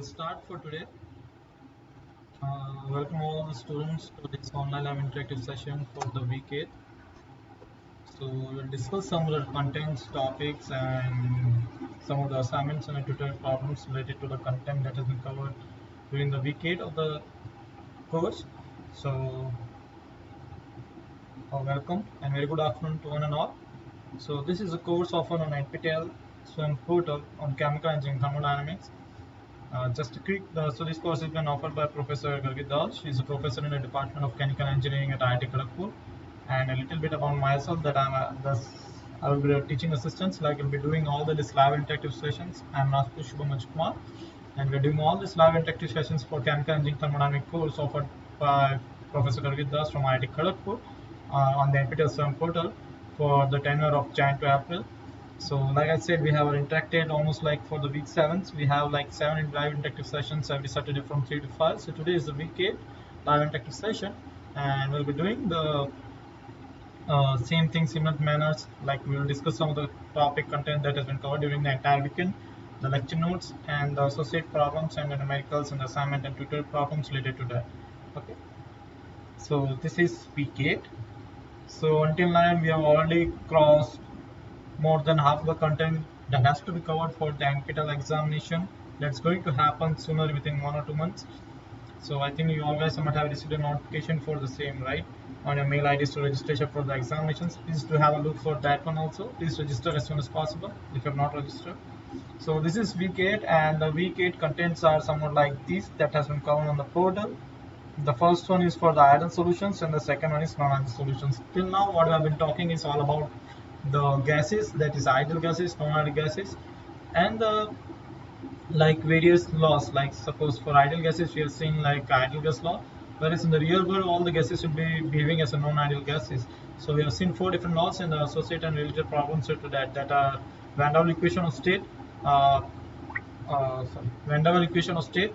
start for today. Welcome all the students to this online lab interactive session for the week 8. So we'll discuss some of the contents, topics, and some of the assignments and tutorial problems related to the content that has been covered during the week 8 of the course. So welcome and very good afternoon to one and all. So this is a course offered on NPTEL SWIM portal on chemical engineering thermodynamics. Just a quick, so this course has been offered by Professor Gargidal. She is a professor in the Department of Chemical Engineering at IITKGP. And a little bit about myself, that I will be a teaching assistant. Like I'll be doing all this live interactive sessions. I'm Naspu Shubham Kumar, and we're doing all these live interactive sessions for Chemical Engineering Thermodynamics course offered by Professor Gargidal from IITKGP on the NPTEL SWIM portal for the tenure of Jan to April. So like I said, we have interacted almost like for the week 7. We have like 7 live interactive sessions every Saturday from 3 to 5. So today is the week 8 live interactive session, and we'll be doing the same thing, similar manners. Like we will discuss some of the topic content that has been covered during the entire weekend, the lecture notes and the associate problems and the numericals and assignment and tutorial problems related to that. Okay. So this is week 8. So until now we have already crossed more than half the content that has to be covered for the NPTEL examination. That's going to happen sooner, within 1 or 2 months. So I think you all guys might have received a notification for the same, right, on your mail IDs to registration for the examinations. Please do have a look for that one also. Please register as soon as possible if you have not registered. So this is week 8, and the week 8 contents are somewhat like these that has been covered on the portal. The first one is for the ideal solutions, and the second one is non-ideal solutions. Till now what I have been talking is all about the gases, that is ideal gases, non-ideal gases, and the like various laws. Like suppose for ideal gases we have seen like ideal gas law, whereas in the real world all the gases will be behaving as a non-ideal gases. So we have seen 4 different laws and the associated and related problems to that are Van der Waals equation of state, Van der Waals equation of state,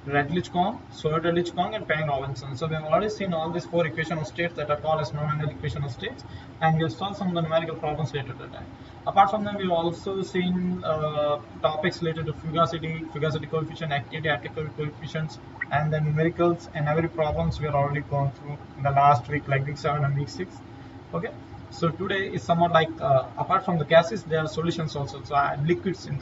Redlich-Kwong, Sawyer-Redlich-Kwong, and Pang-Robinson. So we have already seen all these 4 equation of states that are called as non-ideal equation of states, and we have solved some of the numerical problems related to that. Apart from them, we've also seen topics related to fugacity coefficient, activity coefficients, and the numericals and every problems we are already gone through in the last week, like week 7 and week 6. Okay. So today is somewhat like apart from the gases, there are solutions also. So liquids in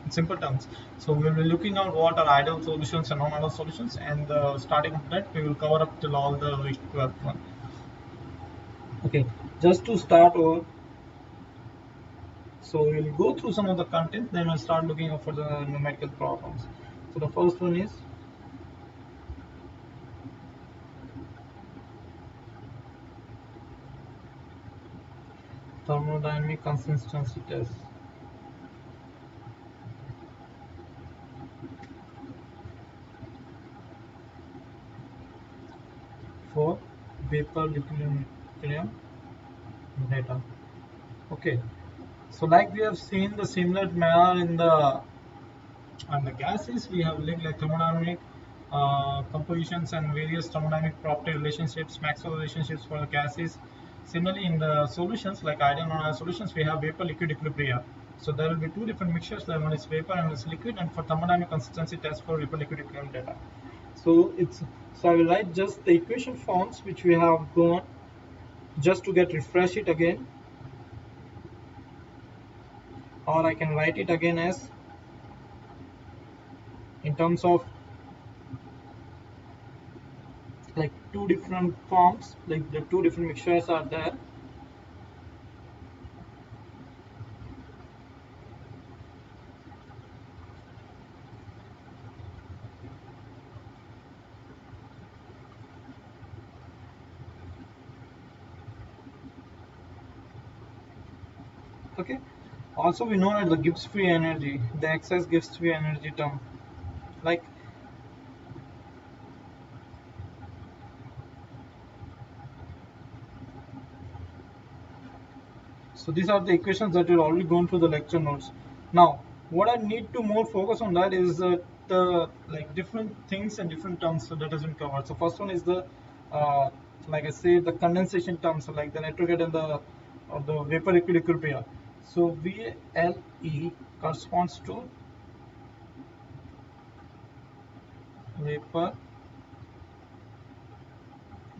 simple terms. So we will be looking at what are ideal solutions and non-ideal solutions, and starting with that we will cover up till all the week 12 one. Okay, just to start over. So we'll go through some of the content, then we'll start looking out for the numerical problems. So the first one is thermodynamic consistency test. For vapor equilibrium data. Okay, so like we have seen the similar manner in the gases, we have linked like thermodynamic compositions and various thermodynamic property relationships, Maxwell relationships for the gases. Similarly, in the solutions, like ideal and non-ideal solutions, we have vapor liquid equilibria. So there will be 2 different mixtures. Like one is vapor and one is liquid, and for thermodynamic consistency test for vapor liquid equilibrium data. So I will write just the equation forms which we have gone, just to refresh it again, or I can write it again as in terms of like 2 different forms, like the 2 different mixtures are there. Okay. Also we know that the Gibbs free energy, the excess Gibbs free energy term, like so these are the equations that we've already gone through the lecture notes. Now what I need to more focus on that is the like different things and different terms that has been covered. So first one is the like I say, the condensation terms, so like the nitrogen and the vapor liquid equilibria. So VLE corresponds to vapor,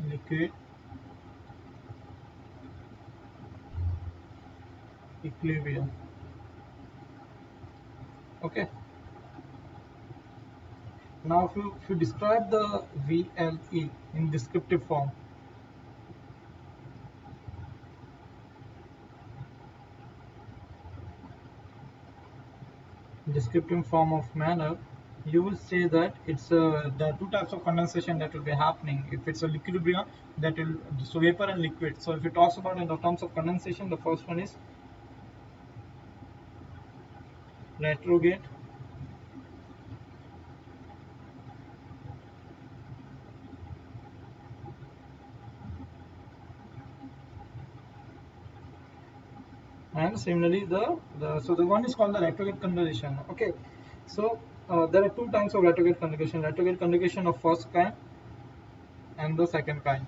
liquid, equilibrium. Okay. Now if you describe the VLE in descriptive form, of manner, you will say that it's there are two types of condensation that will be happening. If it's a equilibrium, that will, so vapor and liquid. So if it talks about in the terms of condensation, the first one is retrograde, and similarly the one is called the retrograde condensation. Okay, so there are two types of retrograde conjugation of first kind and the second kind.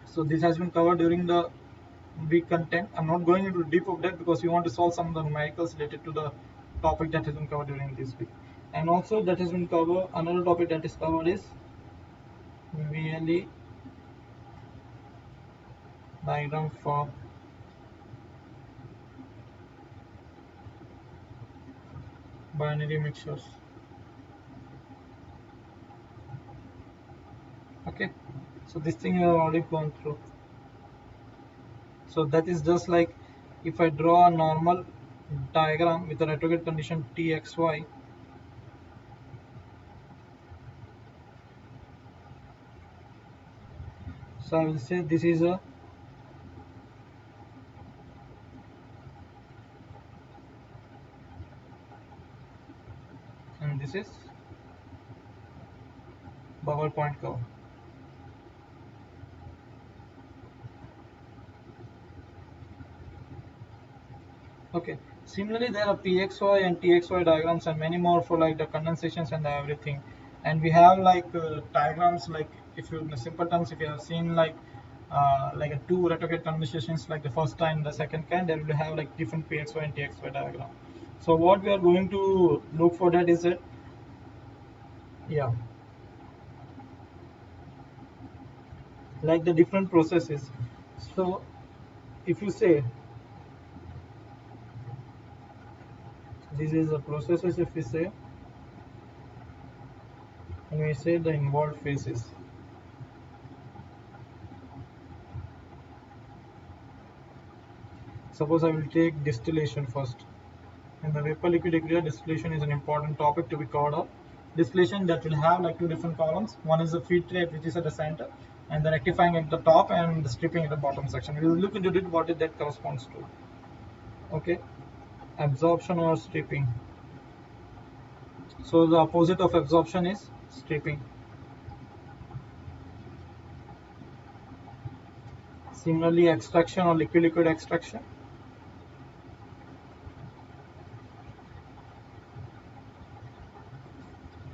So this has been covered during the week content. I'm not going into deep of that because we want to solve some of the numericals related to the topic that has been covered during this week. And also that has been covered, another topic that is covered is VLE diagram for binary mixtures. Okay, so this thing we have already gone through. So that is just like if I draw a normal diagram with a retrograde condition Txy, so I will say this is a and this is bubble point curve. Okay, similarly there are PXY and TXY diagrams and many more for like the condensations and everything. And we have like diagrams, like if you, in the simple terms, if you have seen like a two retrograde condensations, like the first time, the second kind, then we have like different PXY and TXY diagram. So what we are going to look for that is that, yeah, like the different processes. So if you say this is the processes, if we say, and we say the involved phases. Suppose I will take distillation first. In the vapor liquid equilibrium, distillation is an important topic to be covered up. Distillation that will have like two different columns. One is the feed rate, which is at the center, and the rectifying at the top, and the stripping at the bottom section. We will look into it, what that corresponds to. Okay, absorption or stripping. So the opposite of absorption is stripping. Similarly, extraction or liquid extraction.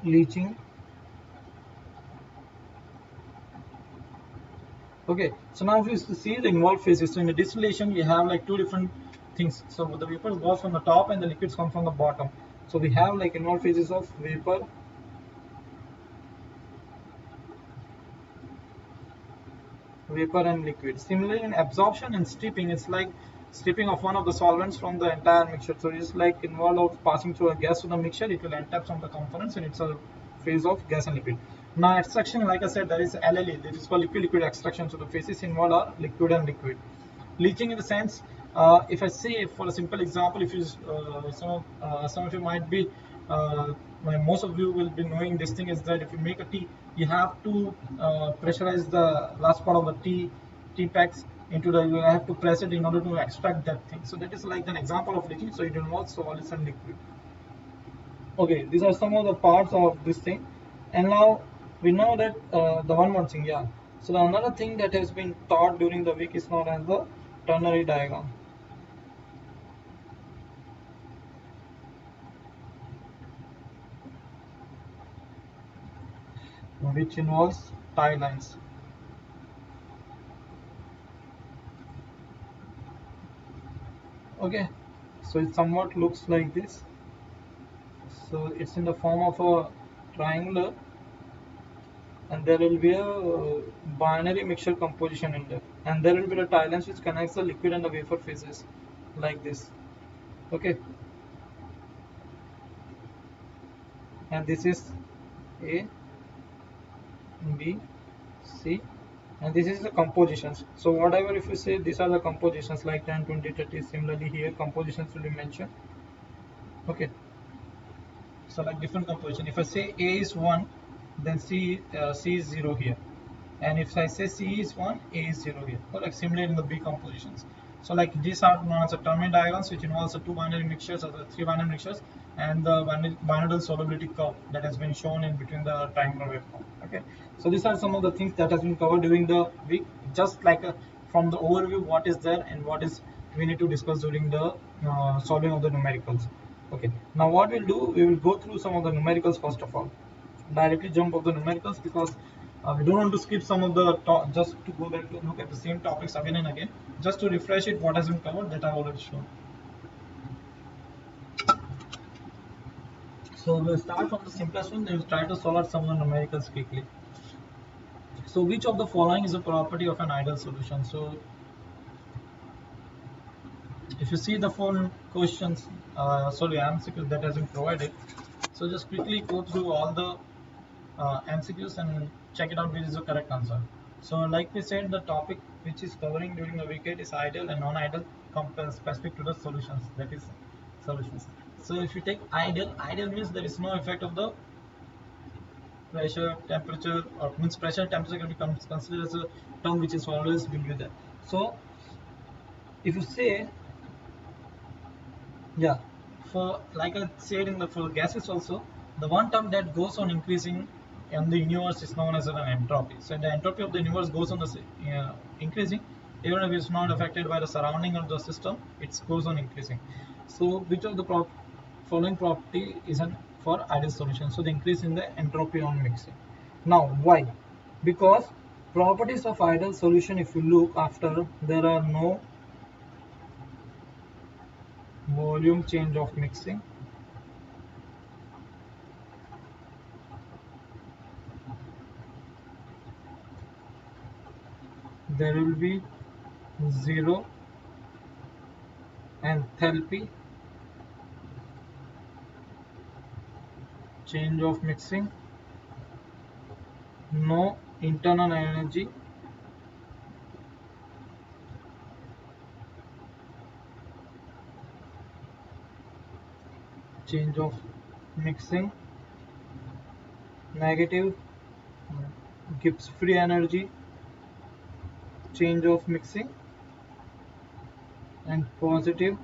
Leaching. Okay, so now if you see the involved phases, so in the distillation we have like two different things. So the vapor goes from the top and the liquids come from the bottom. So we have like involved phases of vapor, and liquid. Similarly, in absorption and stripping, it's like stripping of one of the solvents from the entire mixture. So it's like involved of passing through a gas to the mixture, it will entap some of the components, and it's a phase of gas and liquid. Now extraction, like I said, there is LLE, that is called liquid extraction. So the phases involved are liquid and liquid. Leaching in the sense, if I say for a simple example, if you some of you might be most of you will be knowing this thing, is that if you make a tea, you have to pressurize the last part of the tea packs into the, you have to press it in order to extract that thing. So that is like an example of leaching. So it involves solids and liquid. Okay, these are some of the parts of this thing. And now we know that the one more thing, yeah. So the another thing that has been taught during the week is known as the ternary diagram, which involves tie lines. Okay, so it somewhat looks like this. So it's in the form of a triangular, and there will be a binary mixture composition in there, and there will be the tie lines which connects the liquid and the wafer phases like this. Okay, and this is A, B, C, and this is the compositions. So whatever, if you say these are the compositions like 10, 20, 30, similarly here compositions will be mentioned. Okay, so like different composition. If I say A is 1, then C is 0 here, and if I say C is 1, A is 0 here. So like similar in the B compositions. So like these are known as the terminal diagrams, which involves the two binary mixtures or the three binary mixtures, and the binary solubility curve that has been shown in between the triangular waveform. Okay, so these are some of the things that has been covered during the week, just like from the overview what is there and what is we need to discuss during the solving of the numericals. Okay, now what we'll do, we will go through some of the numericals first of all, directly jump of the numericals, because we don't want to skip some of the just to go back to look at the same topics again and again, just to refresh it what has been covered that I've already shown. So we'll start from the simplest one, then we'll try to solve out some of the numericals quickly. So which of the following is a property of an ideal solution? So if you see the four questions, MCQs that has been provided, so just quickly go through all the MCQs and check it out which is the correct answer. So like we said, the topic which is covering during the weekend is ideal and non-ideal specific to the solutions, that is solutions. So if you take ideal means there is no effect of the pressure, temperature, or means pressure, temperature can be considered as a term which is always will be there. So if you say, yeah, for like I said in the for gases also, the one term that goes on increasing in the universe is known as an entropy. So the entropy of the universe goes on the increasing, even if it's not affected by the surrounding of the system, it goes on increasing. So which of the following property is an for ideal solution? So the increase in the entropy on mixing. Now why? Because properties of ideal solution, if you look after, there are no volume change of mixing, there will be zero enthalpy change of mixing, no internal energy change of mixing, negative Gibbs free energy change of mixing, and positive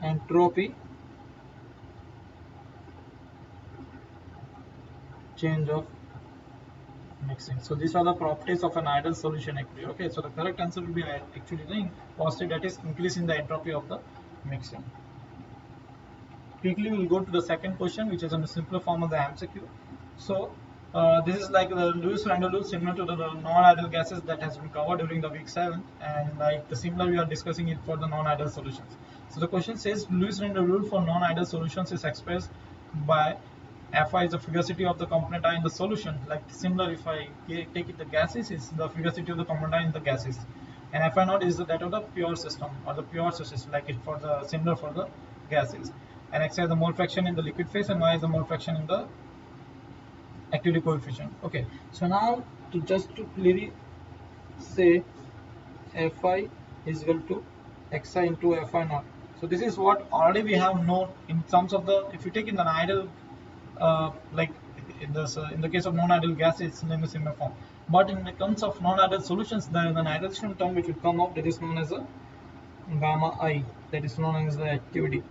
entropy change of mixing. So these are the properties of an ideal solution actually. Okay, so the correct answer will be actually the positive, that is increase in the entropy of the mixing. Quickly we'll go to the second question, which is in the simpler form of the MCQ. So this is like the Lewis random rule, similar to the non-ideal gases that has been covered during the week 7, and like the similar we are discussing it for the non-ideal solutions. So the question says Lewis random rule for non-ideal solutions is expressed by Fi is the fugacity of the component I in the solution. Like similar, if I take it the gases, is the fugacity of the component I in the gases, and Fi naught is that of the pure system or the pure sources, like it for the similar for the gases. And X is the mole fraction in the liquid phase, and Y is the mole fraction in the activity coefficient. Okay, so now to clearly say Fi is equal to Xi into Fi naught. So this is what already we have known in terms of the, if you take in an ideal like in the case of non-ideal gas, it's in the similar form. But in the terms of non-ideal solutions, there is an ideal term which will come up, that is known as a gamma I, that is known as the activity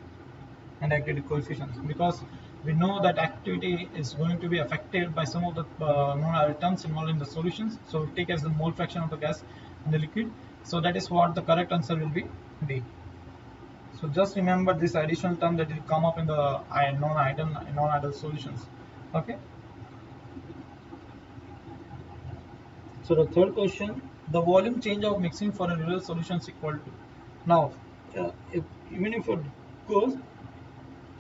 and activity coefficients, because we know that activity is going to be affected by some of the non-ideal terms involved in the solutions. So we take as the mole fraction of the gas in the liquid. So that is what the correct answer will be D. So just remember this additional term that will come up in the non-ideal solutions. Okay. So the third question, the volume change of mixing for a real solution is equal to. Now, even if it goes,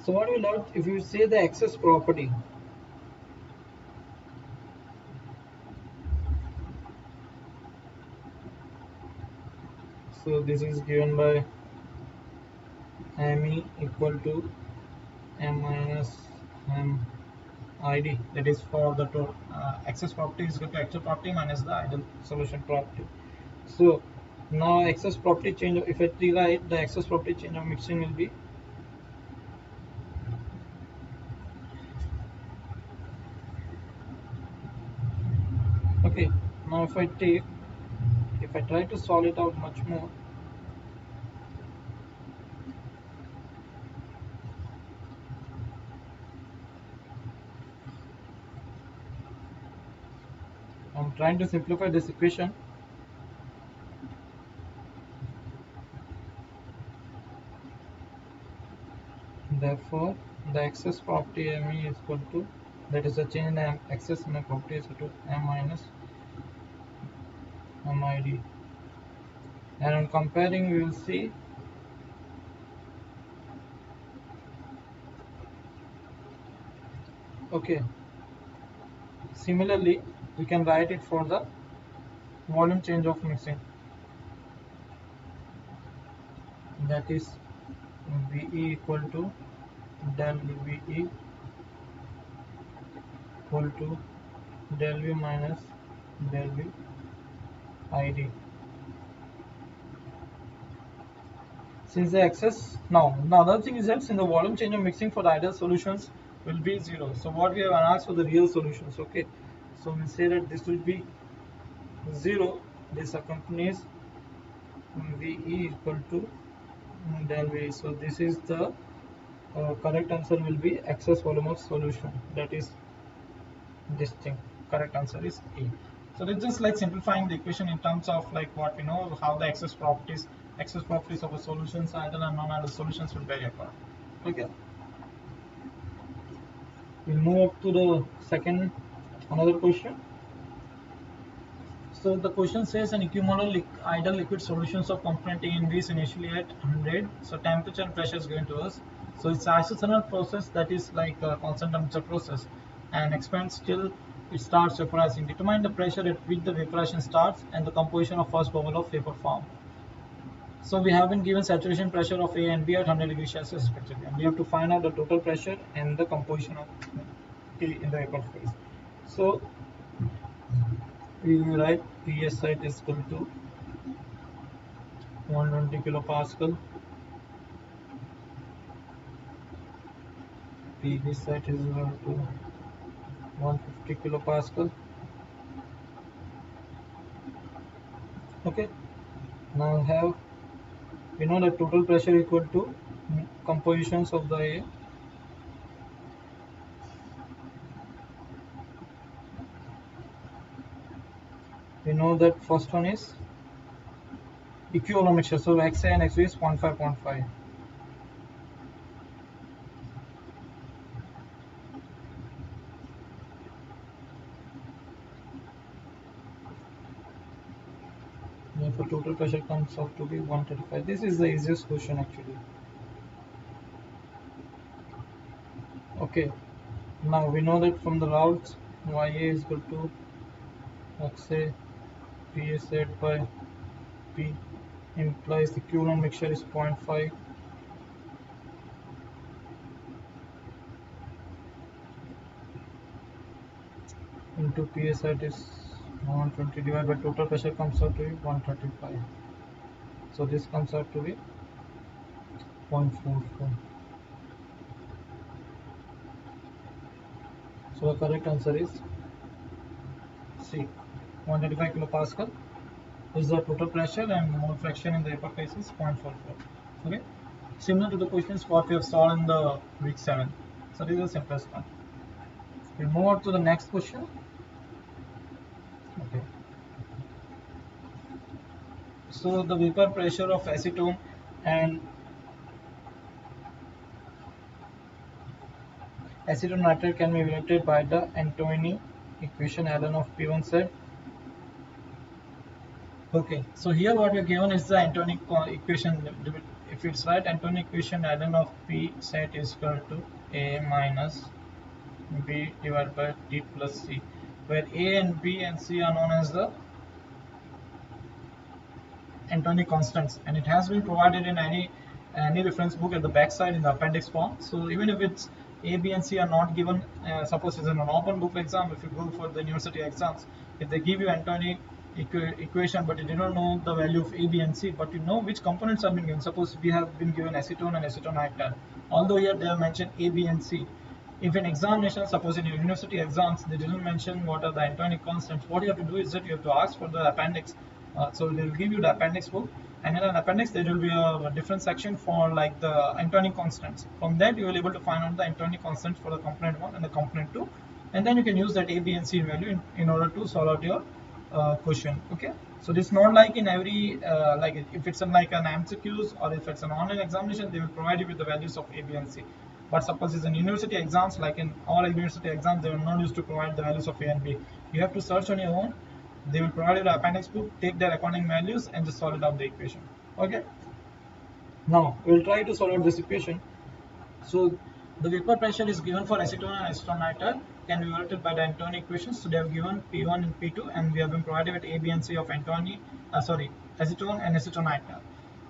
So what we learned, if you say the access property, so this is given by ME equal to M minus M ID, that is for the access property is equal to actual property minus the ideal solution property. So now access property change, if I rewrite the access property change of mixing will be okay. Now if I try to solve it out much more, I'm trying to simplify this equation. Therefore, the access property ME is equal to, that is the change in access in the property is equal to M minus MID. And on comparing, we will see okay. Similarly, we can write it for the volume change of mixing, that is VE equal to del VE equal to del V minus del V ID. Since the excess, now the other thing is that since the volume change of mixing for the ideal solutions will be 0. So what we have asked for the real solutions, okay. So we say that this will be 0. This accompanies VE equal to del V. So this is the correct answer will be excess volume of solution, that is this thing. Correct answer is A. So it's just like simplifying the equation in terms of like what we know, how the access properties of a solutions, ideal and non-ideal solutions will vary apart. Okay. We'll move up to the second, another question. So the question says an equimodal ideal liquid solutions of component A and B is initially at 100. So temperature and pressure is given to us. So it's isothermal process, that is like a constant temperature process, and expands till it starts vaporizing. Determine the pressure at which the vaporization starts and the composition of first bubble of vapor form. So we have been given saturation pressure of A and B at 100 degrees Celsius respectively, and we have to find out the total pressure and the composition of T in the vapor phase. So we will write PS site is equal to 120 kilopascal, PV site is equal to 150 kilopascal. Okay, now we know that total pressure equal to compositions of the A. We know that first one is equivalent mixture, so XA and XB is 0.5, 0.5. Therefore, total pressure comes out to be 135. This is the easiest question actually. Okay, now we know that from the routes YA is equal to XA PSA by P implies the equivalent mixture is 0.5 into PSI is 120 divided by total pressure comes out to be 135. So this comes out to be 0.44. So the correct answer is C. 135 kilopascal is the total pressure and the mole fraction in the vapor phase is 0.44. Okay, similar to the questions what we have solved in the week 7. So this is the simplest one. We move on to the next question. Okay. So the vapor pressure of acetone and aceton nitrate can be related by the Antony equation Allen of P1 said. Okay, so here what we are given is the Antony equation if it's right Antonov equation, ln of P set is equal to A minus B divided by T plus C, where A and B and C are known as the Antonov constants, and it has been provided in any reference book at the back side in the appendix form. So even if it's A, B and C are not given, suppose it's in an open book exam, if you go for the university exams, if they give you Antonov equation but you do not know the value of A, B and C, but you know which components have been given. Suppose we have been given acetone and acetonitrile, although here they have mentioned A, B and C. If an examination, suppose in university exams, they didn't mention what are the Antonov constants, what you have to do is that you have to ask for the appendix. So they will give you the appendix book, and in an appendix there will be a different section for like the Antonov constants. From that you will be able to find out the Antonov constants for the component 1 and the component 2, and then you can use that A, B and C value in order to solve out your question. Okay, so this is not like in every like if it's like an MCQs or if it's an online examination, they will provide you with the values of A, B and C. But suppose it's in university exams, like in all university exams, they will not used to provide the values of A and B. You have to search on your own. They will provide you the appendix book, take their accounting values and just solve it out the equation. Okay, now we will try to solve out this equation. So the vapor pressure is given for acetone and acetonitrile, can be evaluated by the Antonov equations. So they have given P1 and P2, and we have been provided with A, B and C of acetone and acetonitrile.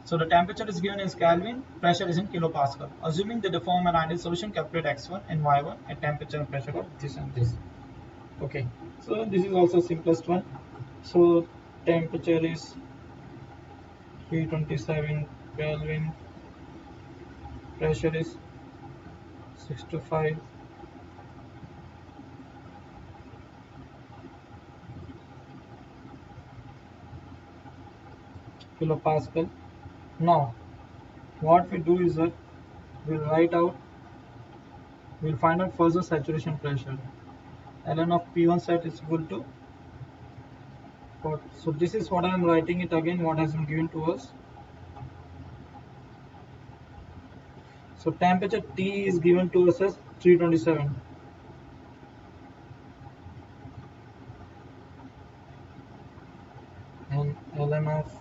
So the temperature is given in Kelvin, pressure is in kilopascal. Assuming they deform an ideal solution, calculate x1 and y1 at temperature and pressure of this and this. Okay, so this is also simplest one. So temperature is 327 Kelvin, pressure is 65 kilopascal. Now what we do is that we'll find out first the saturation pressure. ln of P1 set is equal to, so this is what I am writing it again, what has been given to us. So temperature T is given to us as 327. And ln of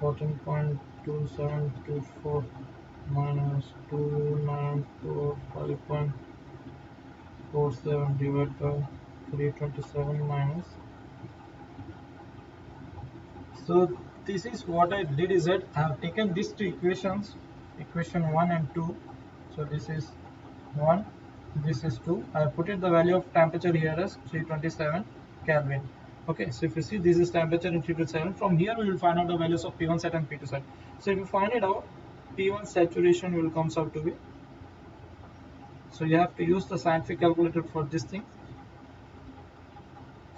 14.2724 minus 2945.47 divided by 327 minus. So this is what I did is that I have taken these two equations, equation 1 and 2. So this is 1, this is 2. I have put it the value of temperature here as 327 Kelvin. Okay, so if you see this is temperature in 327, from here we will find out the values of P1 set and P2 set. So if you find it out, P1 saturation will comes out to be, so you have to use the scientific calculator for this thing.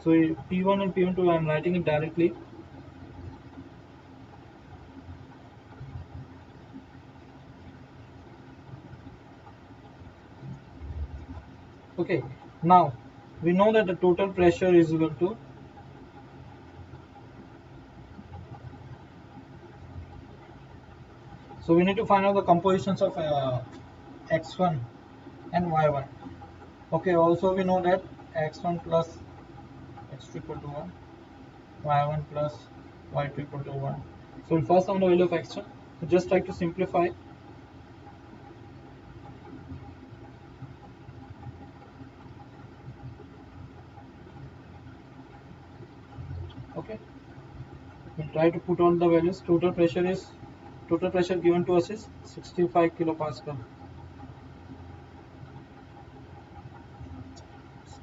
So P1 and P2 I am writing it directly. Okay, now we know that the total pressure is equal to, so we need to find out the compositions of x1 and y1. Okay, also we know that x1 plus x2 equal to 1, y1 plus y2 equal to 1. So we'll first find the value of x1. So just try to simplify. Okay, we'll try to put all the values. Total pressure given to us is 65 kilopascal.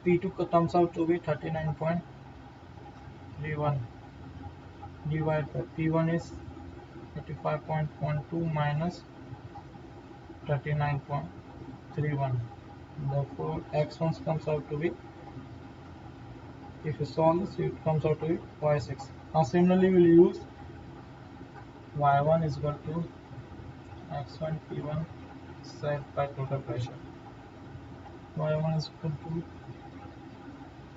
P2 comes out to be 39.31 divided by P1 is 85.12 minus 39.31. Therefore x1 comes out to be, if you solve this, it comes out to be y6. Now similarly we will use y1 is equal to x1 P1 set by total pressure. Y1 is equal to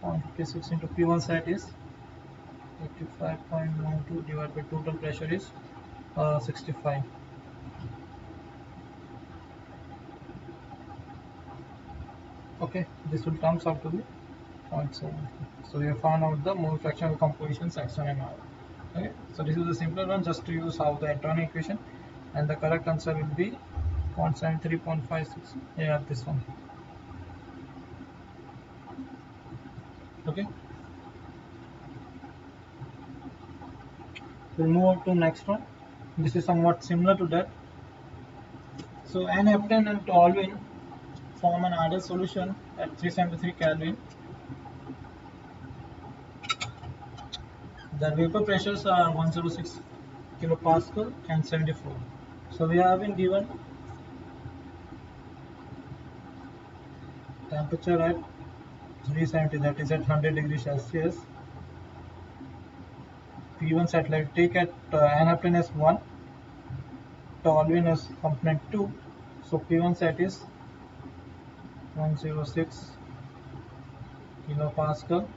0.56 into P1 set is 85.12 divided by total pressure is 65. Okay, this will comes out to be 0.7. So we have found out the mole fractional compositions x1 and y1. Okay, so this is the simpler one, just to use how the electronic equation, and the correct answer will be 0.73, 0.56. Yeah, this one. Okay, we'll move on to next one. This is somewhat similar to that. So n-heptane and toluene form an ideal solution at 373 Kelvin. The vapor pressures are 106 kilopascal and 74. So we have been given temperature at 370, that is at 100 degrees Celsius. P1 set, like take at n-heptane as 1, toluene as component 2. So P1 set is 106 kilopascal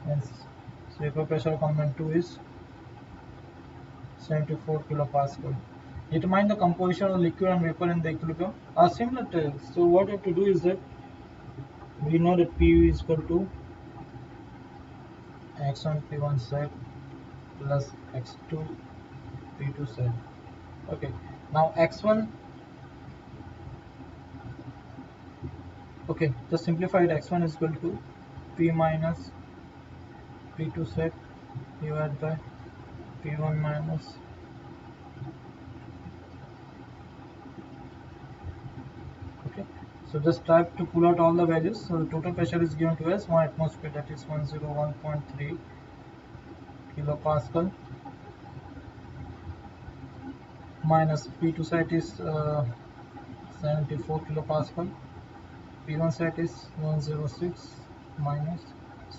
and vapor pressure component 2 is 74 kilopascal. Determine the composition of liquid and vapor in the equilibrium are similar to. So what we have to do is that we know that P is equal to x1 P1 set plus x2 P2 set. Okay, now x1, okay, just simplified, x1 is equal to P minus P2 set divided by P1 minus okay. So just try to pull out all the values. So the total pressure is given to us 1 atmosphere, that is 101.3 kilopascal, minus P2 set is 74 kilopascal, P1 set is 106 minus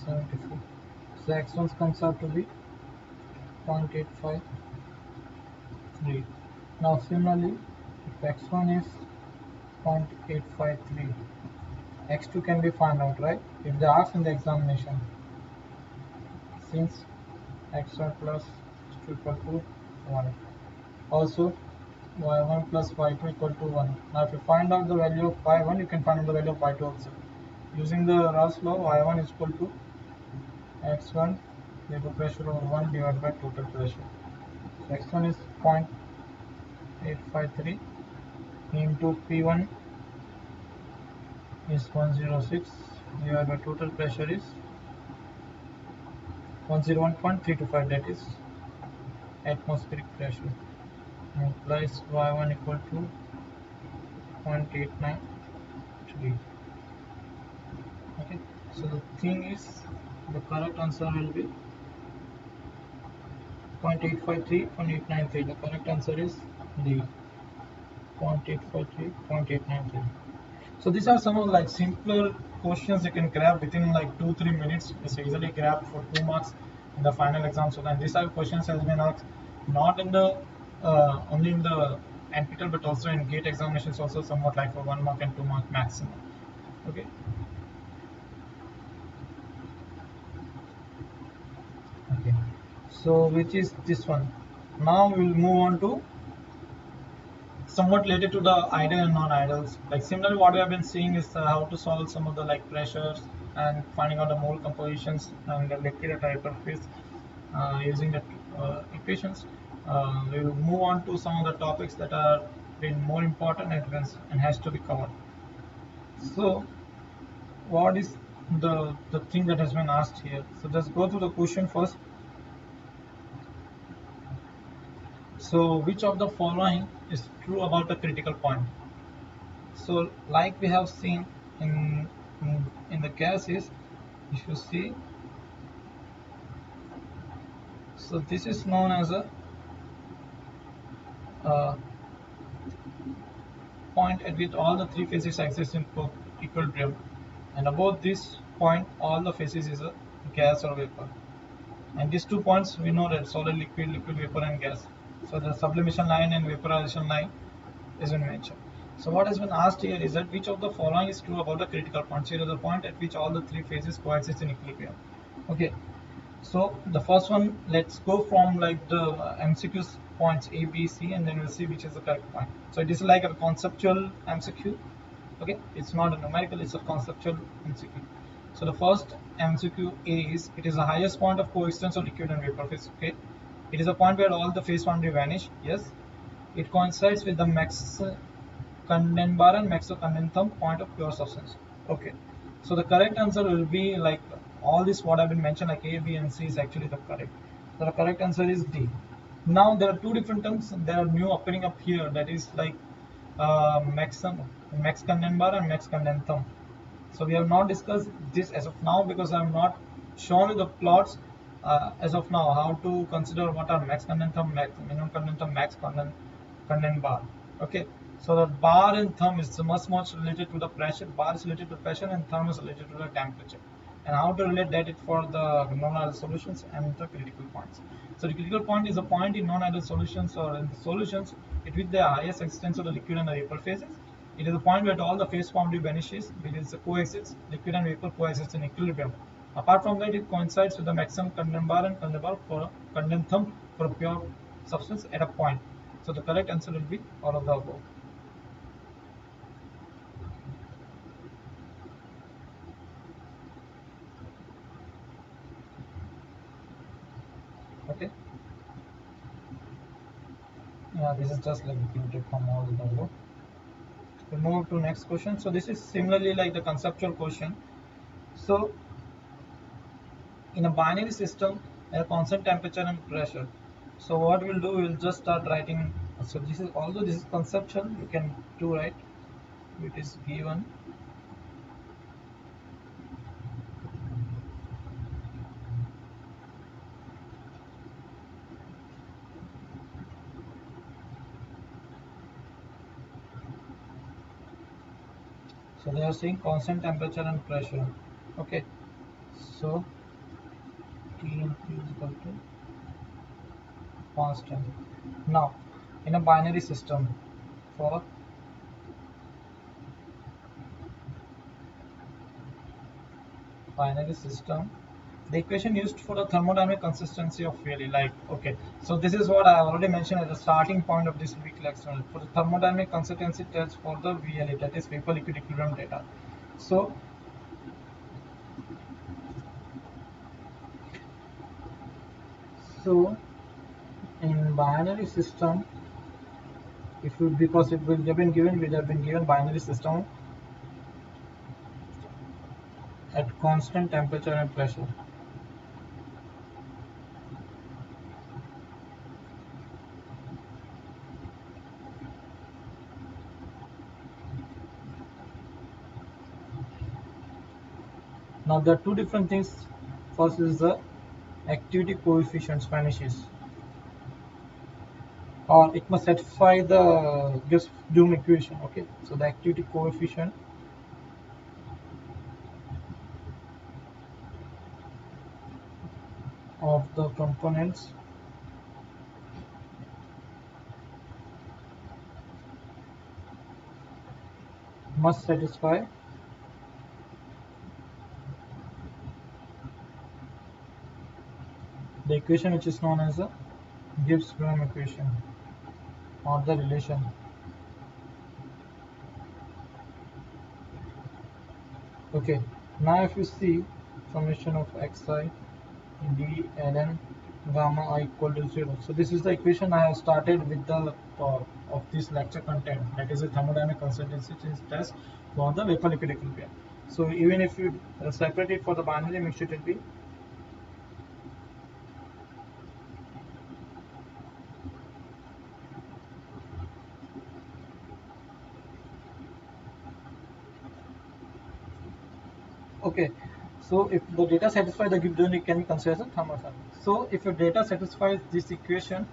74. So x1 comes out to be 0.853. Now similarly, if x1 is 0.853, x2 can be found out, right? If they ask in the examination, since x1 plus x2 equal to 1. Also, y1 plus y2 equal to 1. Now, if you find out the value of y1, you can find out the value of y2 also. Using the Ross law, y1 is equal to x1 vapor pressure over 1 divided by total pressure. So x1 is 0.853 into P1 is 106 divided by total pressure is 101.325, that is atmospheric pressure, implies y1 equal to 0.893. Okay, so the thing is, the correct answer will be 0.853, 0.893. The correct answer is D, 0.853, 0.893. So these are some of like simpler questions you can grab within like 2-3 minutes. It's easily grabbed for 2 marks in the final exam. So then these are questions has been asked not in the only in the NPTEL but also in GATE examinations, also somewhat like for 1 mark and 2 mark maximum. Okay. Okay. So which is this one? Now we will move on to somewhat related to the ideal and non-ideals. Like similarly, what we have been seeing is how to solve some of the like pressures and finding out the mole compositions and the liquid at vapor phase using the equations. We will move on to some of the topics that are been more important and has to be covered. So, what is the thing that has been asked here? So just go through the question first. So, which of the following is true about the critical point? So, like we have seen in the gases, if you see, so this is known as a point at which all the three phases exist in equilibrium, and above this point, all the phases is a gas or vapor. And these 2 points we know that solid, liquid, liquid, vapor, and gas. So the sublimation line and vaporization line is been mentioned. So what has been asked here is that which of the following is true about the critical point? So it is the point at which all the three phases coexist in equilibrium. Okay. So the first one, let's go from like the MCQs points A, B, C, and then we'll see which is the correct point. So it is like a conceptual MCQ. Okay, it's not a numerical, it's a conceptual MCQ. So the first MCQ is, it is the highest point of coexistence of liquid and vapor phase. Okay, It is a point where all the phase boundary vanish. Yes. It coincides with the max Condenbar and max condensum point of pure substance. Okay. So the correct answer will be like all this what I've been mentioned like A, B and C is actually the correct. So the correct answer is D. Now there are two different terms. There are new appearing up here. That is like max condenbar and max condensum. So we have not discussed this as of now because I have not shown you the plots as of now how to consider what are max condensum, max minimum condensum, max condensum bar. Okay, so the bar and thumb is much related to the pressure. Bar is related to pressure and thumb is related to the temperature. And how to relate that it for the non-ideal solutions and the critical points. So the critical point is a point in non-ideal solutions or in the solutions with the highest extent of the liquid and the vapor phases. It is a point where all the phase boundary vanishes, which is coexist, liquid and vapor coexist in equilibrium. Apart from that, it coincides with the maximum condensbar and condensum for a pure substance at a point. So the correct answer will be all of the above. Okay. Yeah, this is just like printed from all the above. We'll move to next question. So this is similarly like the conceptual question. So in a binary system, a constant temperature and pressure. So what we'll do, we'll just start writing. So this is, although this is conceptual, you can do right. It is given. So they are saying constant temperature and pressure. Okay. So TMP is equal to constant. Now, in a binary system, for binary system, the equation used for the thermodynamic consistency of really like, okay, so this is what I already mentioned at the starting point of this week lecture. For the thermodynamic consistency test for the VLE, that is vapor liquid equilibrium data. So in binary system, if you, because it will have been given, we have been given binary system at constant temperature and pressure. Now there are two different things. First is the activity coefficient vanishes, or it must satisfy the Gibbs-Duhem equation. Okay, so the activity coefficient of the components must satisfy the equation which is known as the Gibbs-Duhem equation or the relation. Okay, now if you see summation of xi d ln gamma I equal to 0. So this is the equation I have started with the of this lecture content, that is a thermodynamic consistency test for the vapor liquid equilibrium. So even if you separate it for the binary mixture, it will be okay. So if the data satisfies the given, it can be considered as a thermodynamic. So if your data satisfies this equation,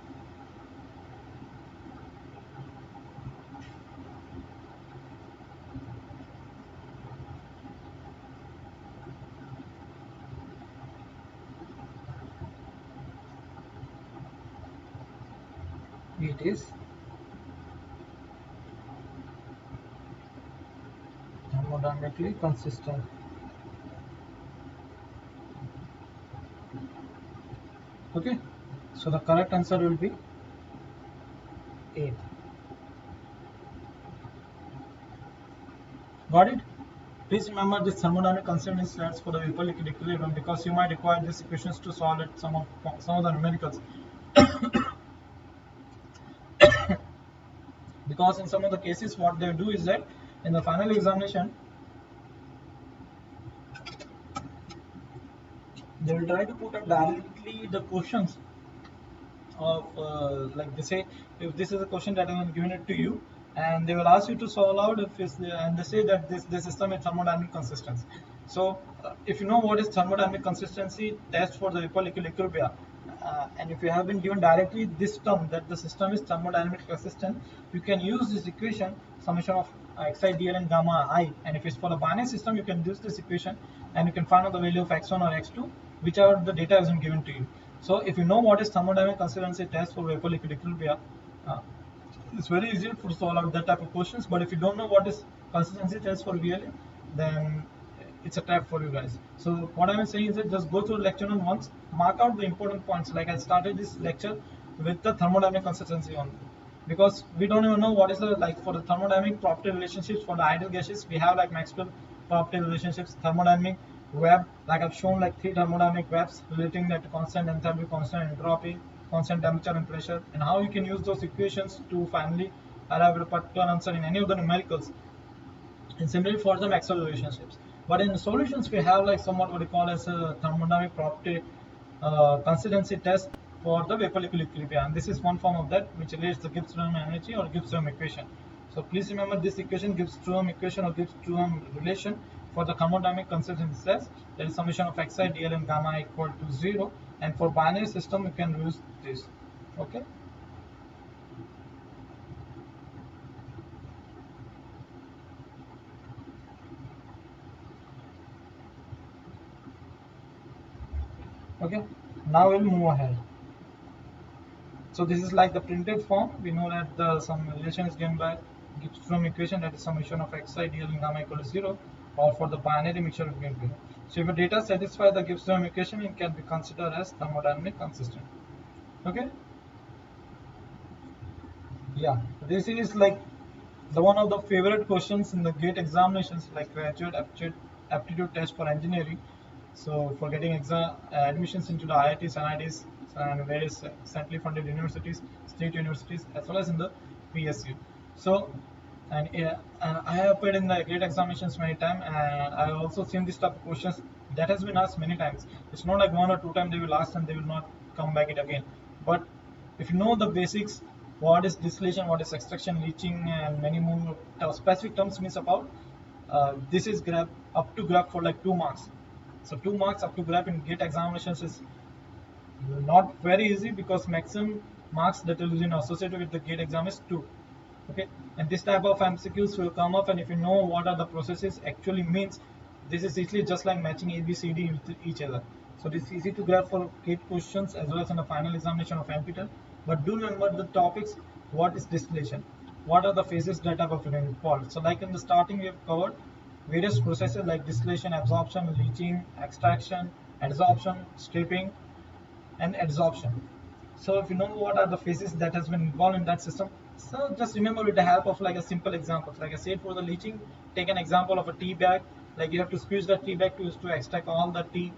it is thermodynamically consistent. Okay, so the correct answer will be A. Got it? Please remember this thermodynamic consistency stands for the vapor liquid equilibrium because you might require these equations to solve it some of the numericals. Because in some of the cases what they do is that in the final examination they will try to put up directly the questions of like they say, if this is a question that I am given it to you and they will ask you to solve out if it's, and they say that this system is thermodynamic consistency. So if you know what is thermodynamic consistency test for the equilibrium, and if you have been given directly this term that the system is thermodynamically consistent, you can use this equation summation of xi dl and gamma I, and if it's for a binary system you can use this equation and you can find out the value of x1 or x2 whichever the data has been given to you. So if you know what is thermodynamic consistency test for vapor liquid equilibrium, it's very easy to solve out that type of questions. But if you don't know what is consistency test for VLA, then it's a trap for you guys. So what I'm saying is that just go through the lecture on once, mark out the important points. Like I started this lecture with the thermodynamic consistency only, because we don't even know what is the, like for the thermodynamic property relationships for the ideal gases, we have like Maxwell property relationships, thermodynamic web, like I've shown like 3 thermodynamic webs relating that to constant enthalpy, constant entropy, constant temperature and pressure, and how you can use those equations to finally arrive at a particular answer in any of the numericals. And similarly for the Maxwell relationships. But in the solutions, we have like somewhat what we call as a thermodynamic property consistency test for the vapor liquid equilibrium. And this is one form of that which relates the Gibbs-Duhem energy or Gibbs-Duhem equation. So please remember this equation, Gibbs-Duhem equation or Gibbs-Duhem relation for the thermodynamic consistency test. There is summation of xi dl and gamma equal to 0. And for binary system, you can use this. Okay. Okay, now we'll move ahead. So this is like the printed form. We know that the some relation is given by Gibbs-Duhem equation, that is summation of xi dl and gamma equal to 0, or for the binary mixture of given period. So if your data satisfy the Gibbs-Duhem equation, it can be considered as thermodynamic consistent. Okay. Yeah, this is like the one of the favorite questions in the GATE examinations, like graduate aptitude test for engineering. So for getting admissions into the IITs, NITs, and various centrally funded universities, state universities, as well as in the PSU. So, and I have appeared in the GATE examinations many times, and I have also seen this type of questions that has been asked many times. It's not like 1 or 2 times they will ask and they will not come back it again. But if you know the basics, what is distillation, what is extraction, leaching, and many more specific terms means about, this is grab up to grab for like 2 marks. So 2 marks up to grab in GATE examinations is not very easy, because maximum marks that will be associated with the GATE exam is 2. Okay, and this type of MCQs will come up, and if you know what are the processes actually means, this is easily just like matching A, B, C, D with each other. So this is easy to grab for GATE questions as well as in the final examination of NPTEL. But do remember the topics. What is distillation? What are the phases that are involved? So like in the starting we have covered various processes like distillation, absorption, leaching, extraction, adsorption, stripping, and adsorption. So if you know what are the phases that has been involved in that system, so just remember with the help of like a simple example. Like I said, for the leaching, take an example of a tea bag. Like you have to squeeze the tea bag to extract all the tea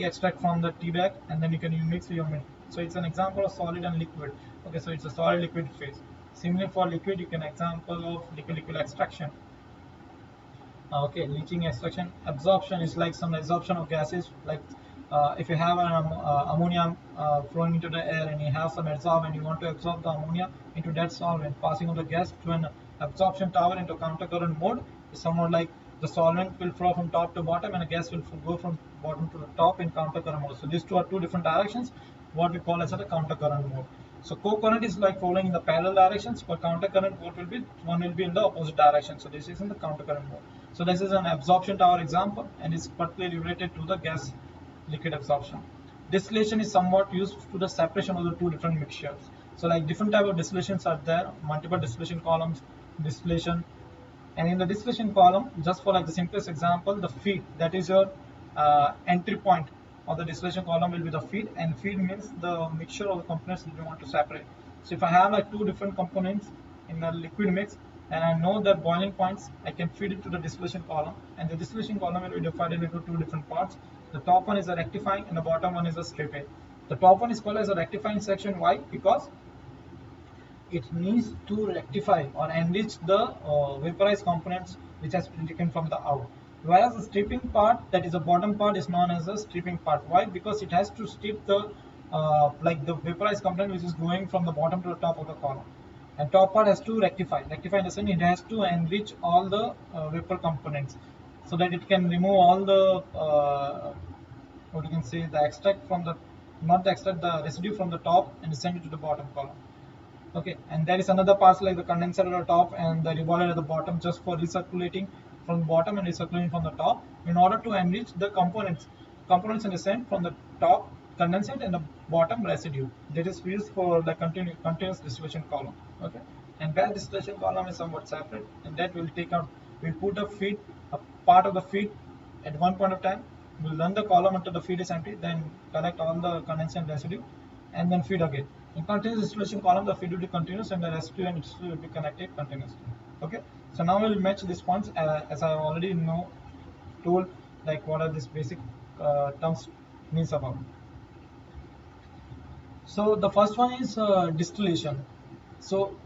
extract from the tea bag, and then you can mix with your milk. So it's an example of solid and liquid. Okay, so it's a solid liquid phase. Similarly for liquid, you can example of liquid extraction. Okay, leaching, extraction. Absorption is like some absorption of gases, like if you have an ammonia flowing into the air and you have some adsorb and you want to absorb the ammonia into that solvent, passing on the gas to an absorption tower into countercurrent mode, is somewhat like the solvent will flow from top to bottom and the gas will go from bottom to the top in countercurrent mode. So these two are 2 different directions, what we call as a countercurrent mode. So co-current is like following in the parallel directions, but countercurrent what will be, one will be in the opposite direction. So this is in the countercurrent mode. So this is an absorption tower example, and is particularly related to the gas liquid absorption. Distillation is somewhat used to the separation of the 2 different mixtures. So like different type of distillations are there, multiple distillation columns, distillation, and in the distillation column, just for like the simplest example, the feed, that is your entry point of the distillation column will be the feed, and feed means the mixture of the components that you want to separate. So if I have like 2 different components in the liquid mix, and I know that boiling points, I can feed it to the distillation column, and the distillation column will be divided into 2 different parts. The top one is a rectifying and the bottom one is a stripping. The top one is called as a rectifying section. Why? Because it needs to rectify or enrich the vaporized components which has been taken from the out. Whereas the stripping part, that is the bottom part, is known as the stripping part. Why? Because it has to strip the like the vaporized component which is going from the bottom to the top of the column. And top part has to rectify. Rectify in the sense it has to enrich all the vapor components so that it can remove all the what you can say the extract from the not the extract the residue from the top and send it to the bottom column. Okay, and there is another part like the condenser at the top and the reboiler at the bottom, just for recirculating from the bottom and recirculating from the top in order to enrich the components in the center from the top condensate and the bottom residue that is used for the continuous distillation column. Okay, and that distillation column is somewhat separate, and that will take out, we'll put a part of the feed at one point of time. We'll run the column until the feed is empty, then collect all the condensate residue and then feed again. In continuous distillation column, the feed will be continuous and the residue and distillate will be connected continuously. Okay, so now we'll match these points as I already told like what are these basic terms means about. So the first one is distillation. So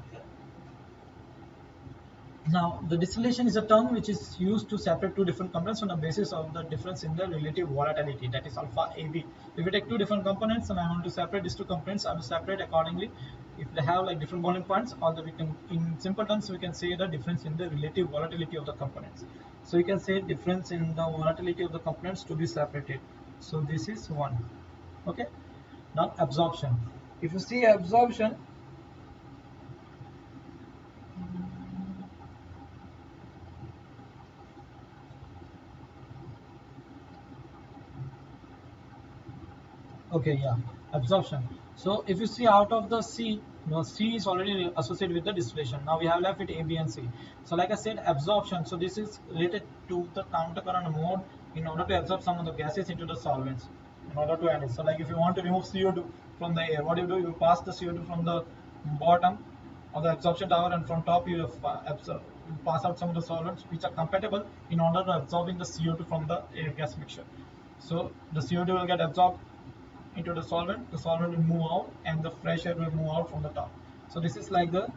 now, the distillation is a term which is used to separate two different components on the basis of the difference in the relative volatility, that is alpha AB. If we take two different components and I want to separate these two components, I will separate accordingly. If they have like different boiling points, although we can, in simple terms, we can say the difference in the relative volatility of the components. So you can say difference in the volatility of the components to be separated. So this is one. Okay. Now absorption. If you see absorption, okay, yeah, absorption. So if you see out of the C, C is already associated with the distillation. Now we have left with A, B, and C. So like I said, absorption. So this is related to the countercurrent mode in order to absorb some of the gases into the solvents in order to end it. So like if you want to remove CO2 from the air, what do? You pass the CO2 from the bottom of the absorption tower, and from top you pass out some of the solvents which are compatible in order to absorbing the CO2 from the air gas mixture. So the CO2 will get absorbed into the solvent will move out, and the fresh air will move out from the top. So this is like the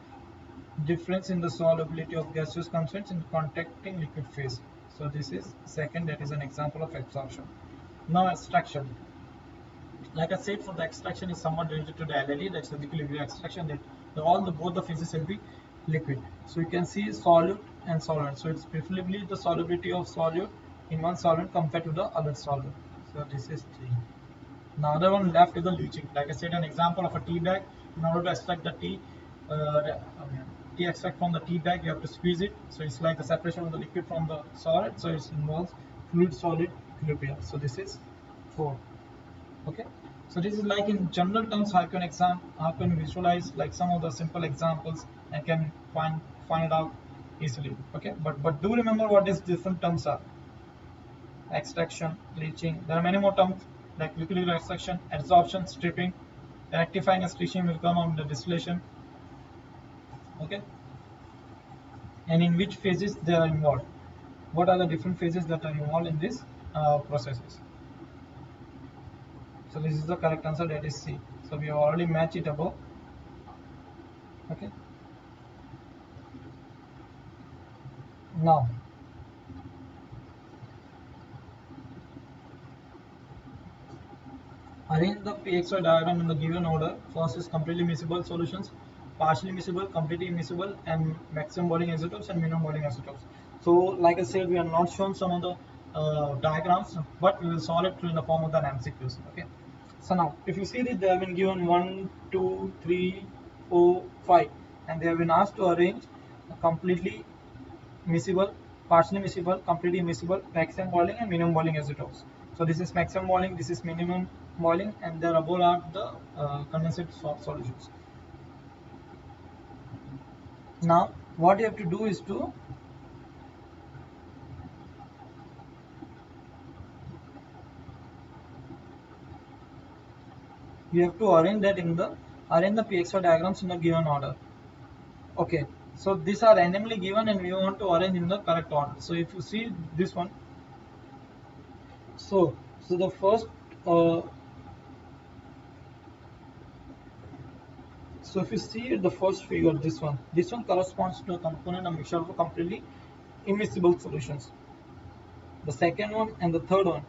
difference in the solubility of gaseous constituents in contacting liquid phase. So this is second, that is an example of absorption. Now extraction. Like I said, for the extraction is somewhat related to the LLE, that's the liquid extraction, that both the phases will be liquid. So you can see solute and solvent. So it's preferably the solubility of solute in one solvent compared to the other solvent. So this is 3. Now other one left is the leaching. Like I said, an example of a tea bag. In order to extract the tea extract from the tea bag, you have to squeeze it. So it's like the separation of the liquid from the solid. So it involves fluid-solid equilibrium. So this is 4. Okay. So this is like in general terms how can visualize like some of the simple examples and can find it out easily. Okay. But do remember what these different terms are. Extraction, leaching. There are many more terms like liquid extraction, absorption, stripping, rectifying and stitching will come on the distillation. Okay, and in which phases they are involved. What are the different phases that are involved in these processes? So this is the correct answer, that is C. So we have already matched it above. Okay. Now arrange the PXY diagram in the given order. First is completely miscible solutions, partially miscible, completely miscible, and maximum boiling isotopes and minimum boiling isotopes. So like I said, we are not shown some of the diagrams, but we will solve it in the form of the MCQs. Okay. So now, if you see that they have been given 1, 2, 3, 4, 5, and they have been asked to arrange a completely miscible, partially miscible, completely miscible, maximum boiling, and minimum boiling isotopes. So this is maximum boiling, this is minimum boiling, and the above are the condensate solutions. Now, what you have to do is to arrange the PXY diagrams in the given order. Okay, so these are randomly given and we want to arrange in the correct order. So if you see this one, so the first So if you see the first figure, this one corresponds to a component of mixture of completely immiscible solutions. The second one and the third one.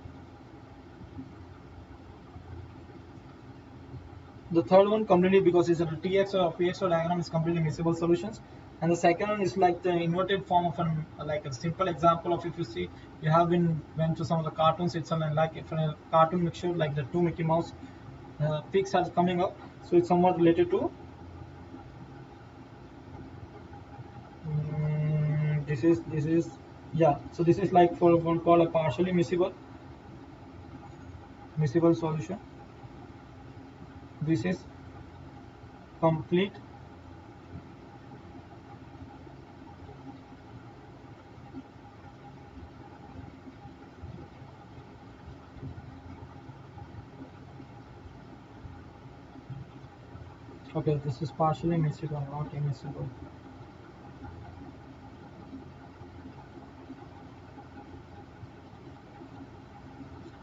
The third one completely, because it's a TX or PX diagram, is completely miscible solutions. And the second one is like the inverted form of an, like a simple example of, if you see, you have been went to some of the cartoons, it's like if a cartoon mixture like the two Mickey Mouse pigs are coming up, so it's somewhat related to this is yeah. So this is like for one called a partially miscible solution. This is complete okay, this is partially miscible, not immiscible.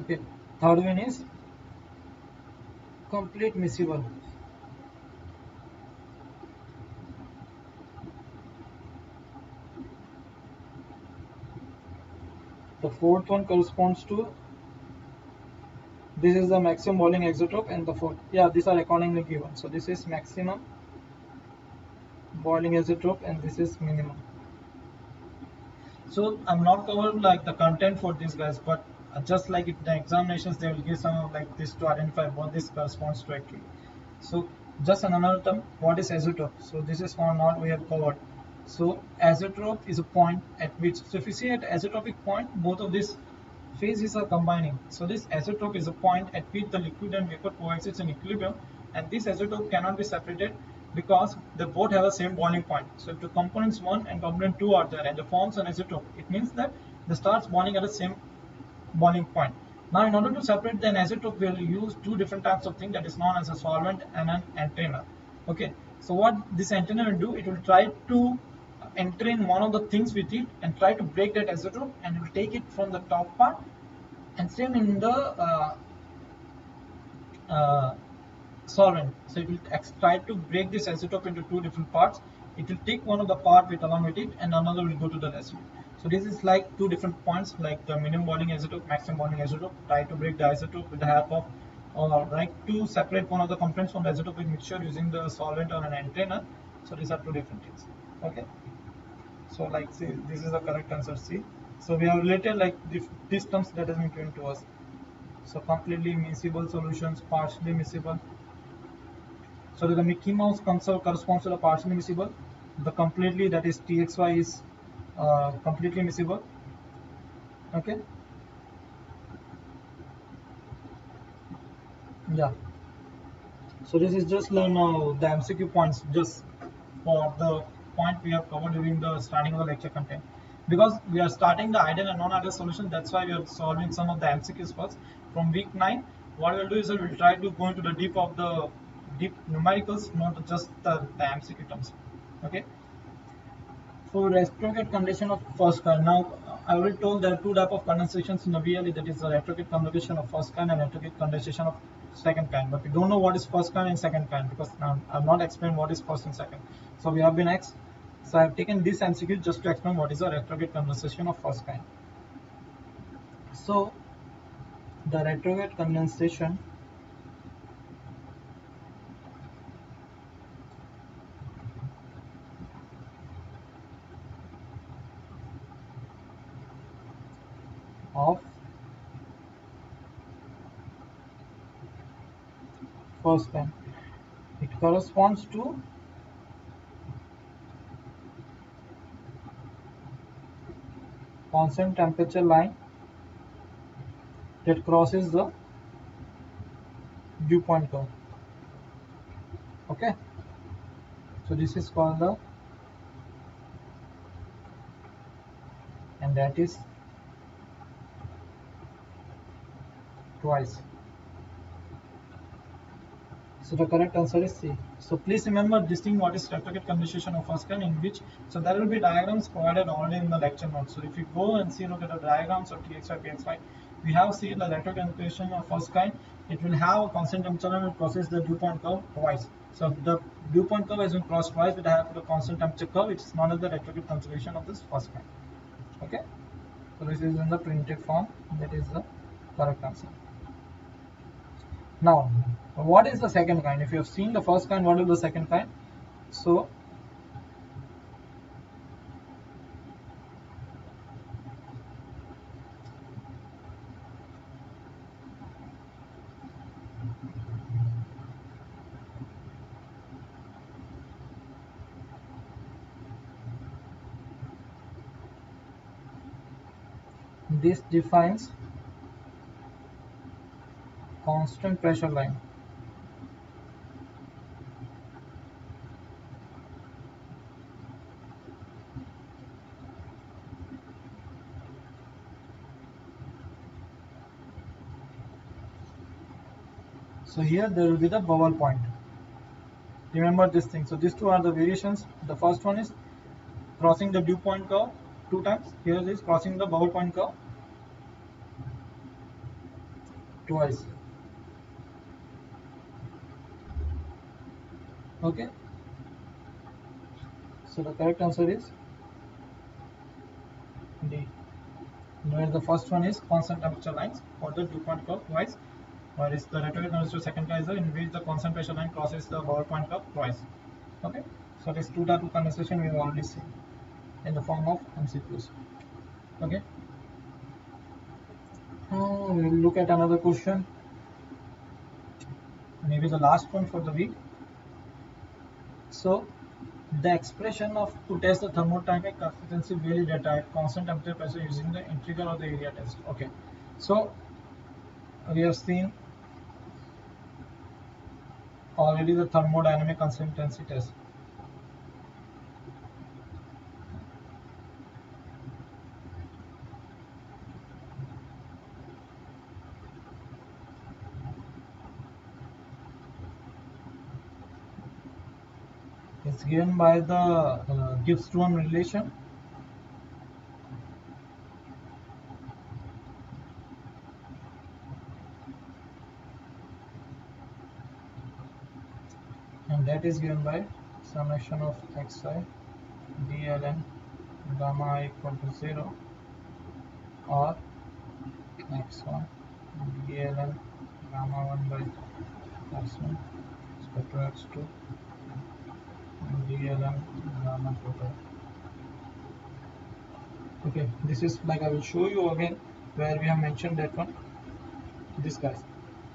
Okay, third one is complete miscible. The fourth one corresponds to, this is the maximum boiling isotope, and the fourth, yeah, these are accordingly given. So this is maximum boiling isotope and this is minimum. So I'm not covering like the content for these guys, but just like in the examinations, they will give some of like this to identify what this corresponds to actually. So just another term, what is isotope? So this is one not we have covered. So isotope is a point at which, so if you see at isotopic point, both of these phases are combining. So this isotope is a point at which the liquid and vapor coexist in equilibrium, and this isotope cannot be separated because they both have the same boiling point. So if the components 1 and component 2 are there and they forms an isotope, it means that they starts bonding at the same boiling point. Now in order to separate the isotope, we will use two different types of thing, that is known as a solvent and an antenna. Okay, so what this antenna will do, it will try to entrain one of the things with it and try to break that isotope, and it will take it from the top part, and same in the uh, solvent. So it will try to break this isotope into two different parts. It will take one of the part with along with it, and another will go to the residue. So this is like two different points, like the minimum boiling isotope, maximum boiling isotope. Try to break the isotope with the help of, or like to separate one of the components from the isotopic mixture using the solvent or an antenna. So these are two different things. Okay. So like, see, this is the correct answer C. So we have related like these terms that has been given to us. So completely miscible solutions, partially miscible. So the Mickey Mouse corresponds to the partially miscible. The completely, that is TXY, is completely miscible. Okay. Yeah. So this is just the MCQ points, just for the point we have covered during the starting of the lecture content. Because we are starting the ideal and non-ideal solution, that's why we are solving some of the MCQs first. From week 9, what we'll do is we'll try to go into the deep numericals, not just the MCQ terms. Okay. For retrograde condensation of first kind. Now, I already told there are two types of condensations in the VLE, that is the retrograde condensation of first kind and retrograde condensation of second kind. But we don't know what is first kind and second kind, because I've not explained what is first and second. So we have been asked. So I have taken this MCQ just to explain what is a retrograde condensation of first kind. So the retrograde condensation of first kind, it corresponds to constant temperature line that crosses the dew point curve. Okay, so this is called the, and that is twice. So the correct answer is C. So please remember this thing, what is retrograde condensation of first kind, in which, so there will be diagrams provided already in the lecture notes. So if you go and see, look at the diagrams of TXY, PXY, we have seen the retrograde condensation of first kind. It will have a constant temperature and will process the dew point curve twice. So if the dew point curve has been crossed twice with the help of the constant temperature curve, it's known as the retrograde conservation of this first kind. Okay, so this is in the printed form. That is the correct answer. Now, what is the second kind? If you have seen the first kind, what is the second kind? So this defines constant pressure line. So here there will be the bubble point. Remember this thing. So these two are the variations. The first one is crossing the dew point curve 2 times. Here is crossing the bubble point curve twice. Okay. So the correct answer is D. Where the first one is constant temperature lines for the dew point curve twice, whereas the retrograde conservation second kind is in which the constant pressure line crosses the bubble point curve twice. Okay. So this 2-2 condensation we have already seen in the form of MCQs. Okay. We will look at another question. Maybe the last one for the week. So the expression of to test the thermodynamic consistency vary data at constant temperature pressure using the integral of the area test. Okay, so we have seen already the thermodynamic consistency test. It's given by the Gibbs-Duhem relation. And that is given by summation of xi dln gamma I equal to 0 or x1 dln gamma 1 by x1 respect to x2 dln gamma total. Okay, this is like I will show you again where we have mentioned that one, this guys.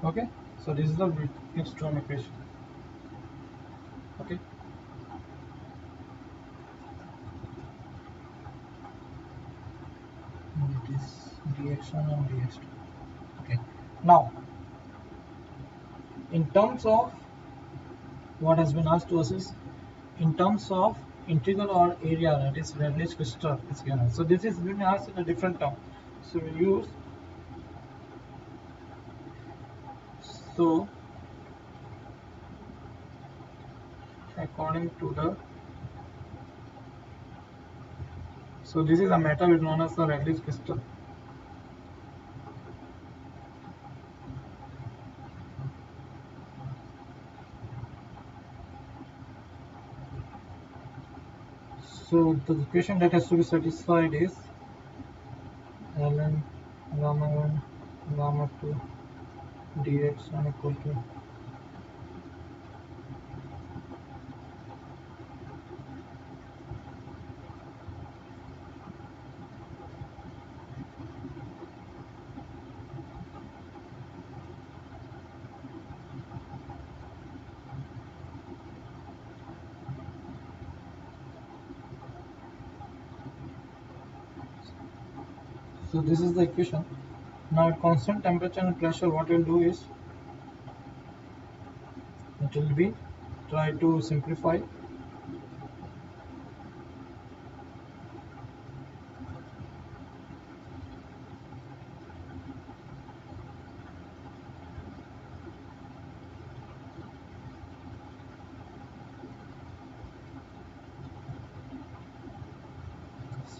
Okay, so this is the Gibbs-Duhem equation. Okay, and it is dx1 and dx2. Okay, now in terms of what has been asked to us is in terms of integral or area, that is Redlich crystal is given. So this is being asked in a different term. So we use according to the this is a metal which is known as the Redlich crystal. So the equation that has to be satisfied is ln gamma 1 gamma 2 dx1 equal to so this is the equation. Now at constant temperature and pressure, what we'll do is it will be try to simplify.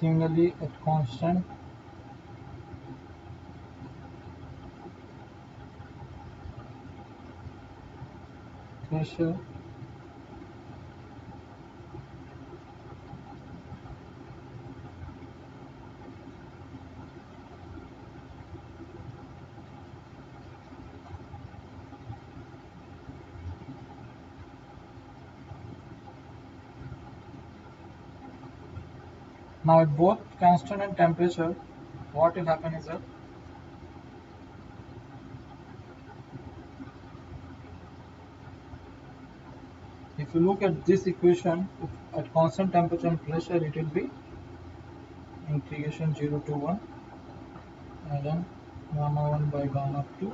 Similarly at constant pressure Now at both constant and temperature, what will happen is that if you look at this equation, at constant temperature and pressure, it will be integration 0 to 1 and then gamma 1 by gamma 2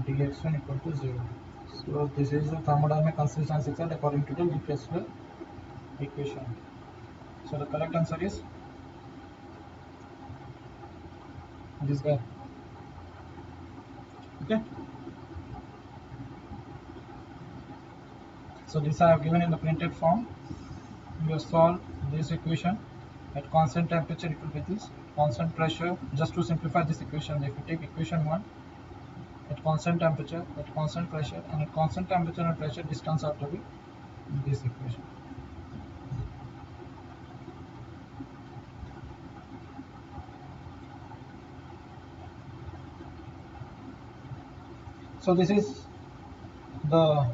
dx1 equal to 0. So this is the thermodynamic consistency chart according to the differential equation. So the correct answer is this guy. Okay. So this I have given in the printed form. You solve this equation. At constant temperature it will be this, constant pressure. Just to simplify this equation, if you take equation 1, at constant temperature, at constant pressure, and at constant temperature and pressure, this turns out to be this equation. So this is the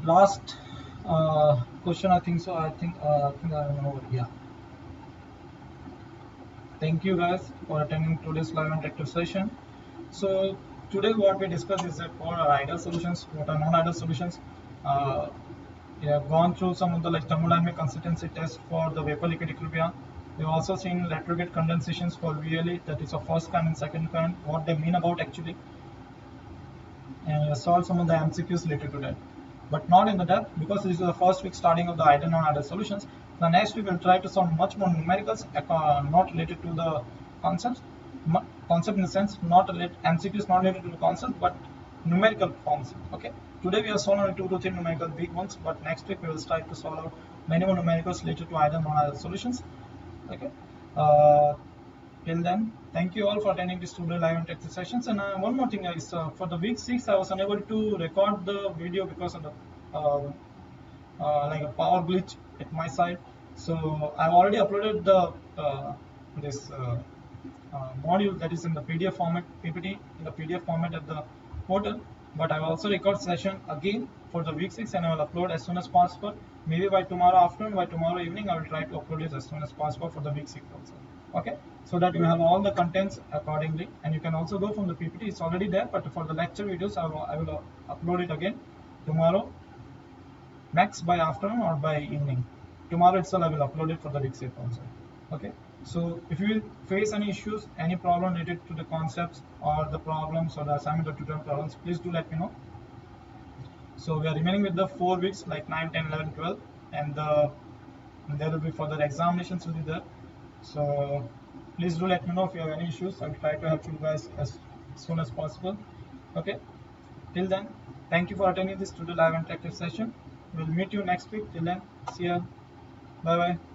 last question, I think so. I think I know. Yeah. Thank you guys for attending today's live interactive session. So today what we discuss is that for our ideal solutions, what are non-ideal solutions. We have gone through some of the thermodynamic consistency tests for the vapor liquid equilibrium. We've also seen retrograde condensations for VLE, that is a first kind and second kind, what they mean about actually, and solve some of the MCQs related to that. But not in the depth, because this is the first week starting of the ideal non-ideal solutions. The next week we'll try to solve much more numericals, not related to the concepts. Concept in the sense, not related, MCQs not related to the concept, but numerical forms. Okay. Today we have solved only 2 to 3 numerical big ones, but next week we will start to solve out many more numericals related to ideal non-ideal solutions. Okay. Till then, thank you all for attending this today live interactive sessions. And one more thing is, for the week 6, I was unable to record the video because of the like a power glitch at my side. So I've already uploaded the this module that is in the PDF format, PPT in the PDF format at the portal. But I will also record session again for the week 6, and I will upload as soon as possible. Maybe by tomorrow afternoon, by tomorrow evening, I will try to upload it as soon as possible for the week 6 also. Okay, so that you have all the contents accordingly, and you can also go from the PPT. It's already there, but for the lecture videos, I will upload it again tomorrow, max by afternoon or by evening. Tomorrow itself I will upload it for the week 6 also. Okay. So if you face any issues, any problem related to the concepts or the problems or the assignment or tutorial problems, please do let me know. So we are remaining with the 4 weeks like 9, 10, 11, 12, and there will be further examinations will be there. So please do let me know if you have any issues. I will try to help you guys as soon as possible. Okay. Till then, thank you for attending this today live interactive session. We'll meet you next week. Till then, see ya. Bye bye.